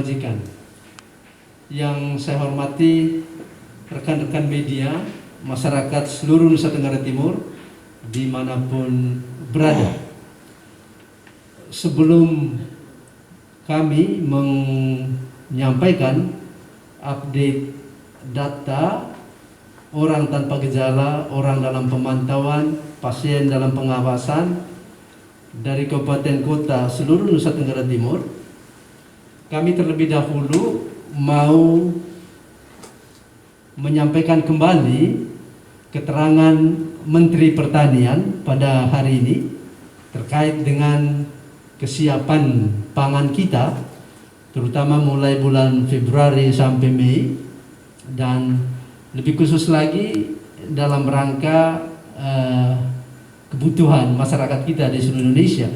Majikan. Yang saya hormati rekan-rekan media, masyarakat seluruh Nusa Tenggara Timur dimanapun berada. Sebelum kami menyampaikan update data orang tanpa gejala, orang dalam pemantauan, pasien dalam pengawasan dari kabupaten kota seluruh Nusa Tenggara Timur, kami terlebih dahulu mau menyampaikan kembali keterangan Menteri Pertanian pada hari ini terkait dengan kesiapan pangan kita, terutama mulai bulan Februari sampai Mei, dan lebih khusus lagi dalam rangka kebutuhan masyarakat kita di seluruh Indonesia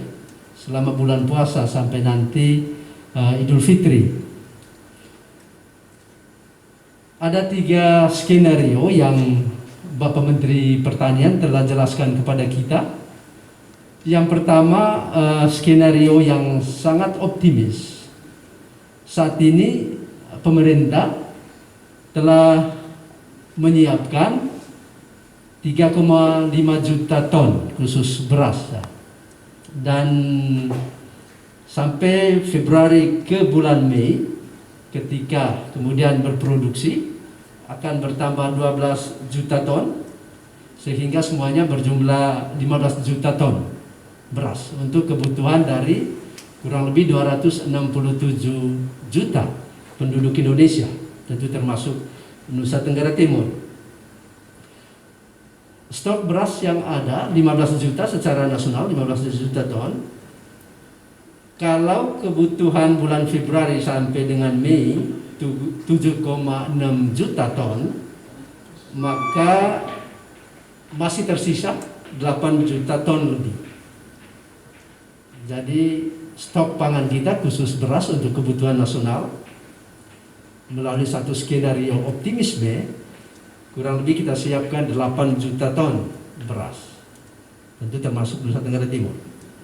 selama bulan puasa sampai nanti Idul Fitri. Ada 3 skenario yang Bapak Menteri Pertanian telah jelaskan kepada kita. Yang pertama, skenario yang sangat optimis. Saat ini pemerintah telah menyiapkan 3,5 juta ton khusus beras, dan sampai Februari ke bulan Mei ketika kemudian berproduksi akan bertambah 12 juta ton, sehingga semuanya berjumlah 15 juta ton beras untuk kebutuhan dari kurang lebih 267 juta penduduk Indonesia, tentu termasuk Nusa Tenggara Timur. Stok beras yang ada 15 juta secara nasional, 15 juta ton. Kalau kebutuhan bulan Februari sampai dengan Mei 7,6 juta ton, maka masih tersisa 8 juta ton lebih. Jadi stok pangan kita khusus beras untuk kebutuhan nasional melalui satu skenario optimisme kurang lebih kita siapkan 8 juta ton beras, tentu termasuk Nusa Tenggara Timur.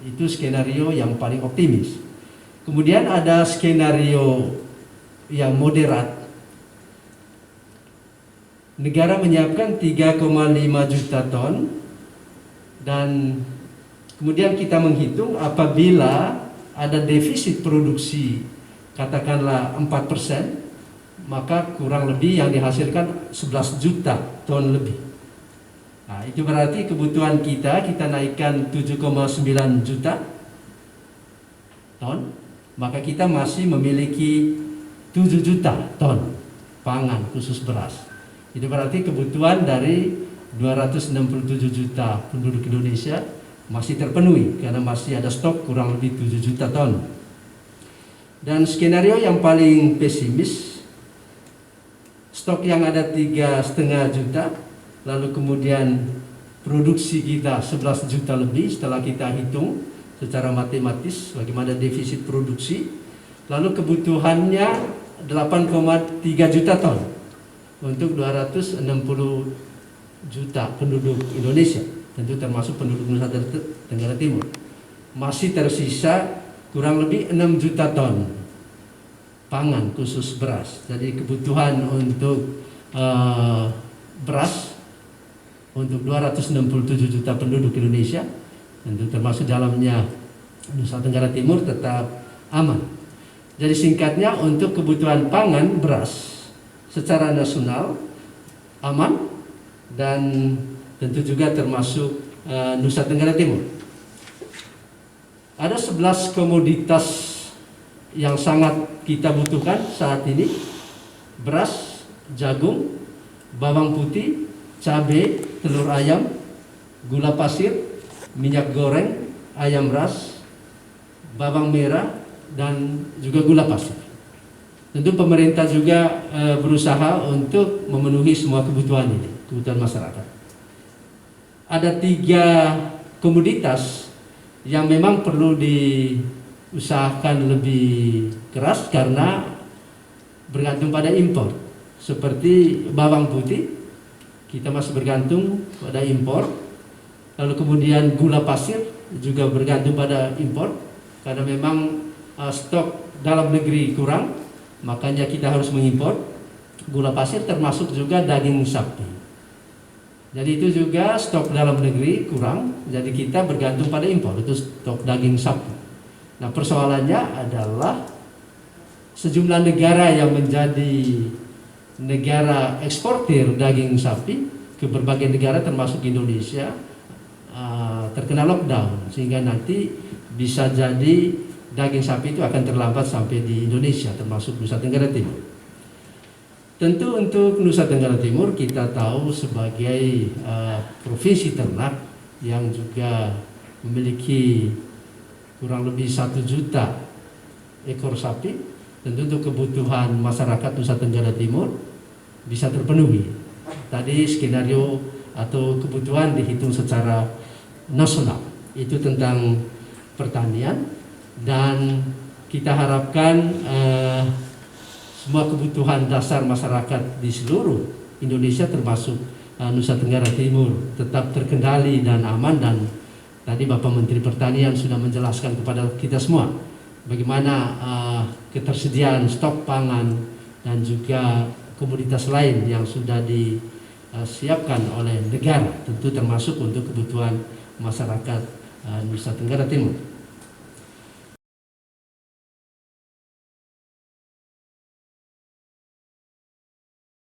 Itu skenario yang paling optimis. Kemudian ada skenario yang moderat. Negara menyiapkan 3,5 juta ton, dan kemudian kita menghitung apabila ada defisit produksi katakanlah 4%, maka kurang lebih yang dihasilkan 11 juta ton lebih. Nah, itu berarti kebutuhan kita naikkan 7,9 juta ton, maka kita masih memiliki 7 juta ton pangan khusus beras. Itu berarti kebutuhan dari 267 juta penduduk Indonesia masih terpenuhi karena masih ada stok kurang lebih 7 juta ton. Dan skenario yang paling pesimis, stok yang ada 3,5 juta, lalu kemudian produksi kita 11 juta lebih setelah kita hitung secara matematis bagaimana defisit produksi, lalu kebutuhannya 8,3 juta ton untuk 260 juta penduduk Indonesia, tentu termasuk penduduk Nusa Tenggara Timur. Masih tersisa kurang lebih 6 juta ton pangan khusus beras. Jadi kebutuhan untuk beras untuk 267 juta penduduk Indonesia, tentu termasuk dalamnya Nusa Tenggara Timur, tetap aman. Jadi singkatnya, untuk kebutuhan pangan beras secara nasional aman, dan tentu juga termasuk Nusa Tenggara Timur. Ada 11 komoditas yang sangat kita butuhkan saat ini: beras, jagung, bawang putih, cabai, telur ayam, gula pasir, minyak goreng, ayam ras, bawang merah, dan juga gula pasir. Tentu pemerintah juga berusaha untuk memenuhi semua kebutuhan ini, kebutuhan masyarakat. Ada 3 komoditas yang memang perlu diusahakan lebih keras karena bergantung pada impor. Seperti bawang putih, kita masih bergantung pada impor. Lalu kemudian gula pasir juga bergantung pada impor karena memang stok dalam negeri kurang, makanya kita harus mengimpor gula pasir termasuk juga daging sapi. Jadi itu juga stok dalam negeri kurang, jadi kita bergantung pada impor, itu stok daging sapi. Nah persoalannya adalah sejumlah negara yang menjadi negara eksportir daging sapi ke berbagai negara termasuk Indonesia terkena lockdown, sehingga nanti bisa jadi daging sapi itu akan terlambat sampai di Indonesia termasuk Nusa Tenggara Timur. Tentu untuk Nusa Tenggara Timur kita tahu sebagai provinsi ternak yang juga memiliki kurang lebih 1 juta ekor sapi, tentu untuk kebutuhan masyarakat Nusa Tenggara Timur bisa terpenuhi. Tadi skenario atau kebutuhan dihitung secara nasional, itu tentang pertanian, dan kita harapkan semua kebutuhan dasar masyarakat di seluruh Indonesia termasuk Nusa Tenggara Timur tetap terkendali dan aman. Dan tadi Bapak Menteri Pertanian sudah menjelaskan kepada kita semua bagaimana ketersediaan stok pangan dan juga komoditas lain yang sudah disiapkan oleh negara, tentu termasuk untuk kebutuhan masyarakat Nusa Tenggara Timur.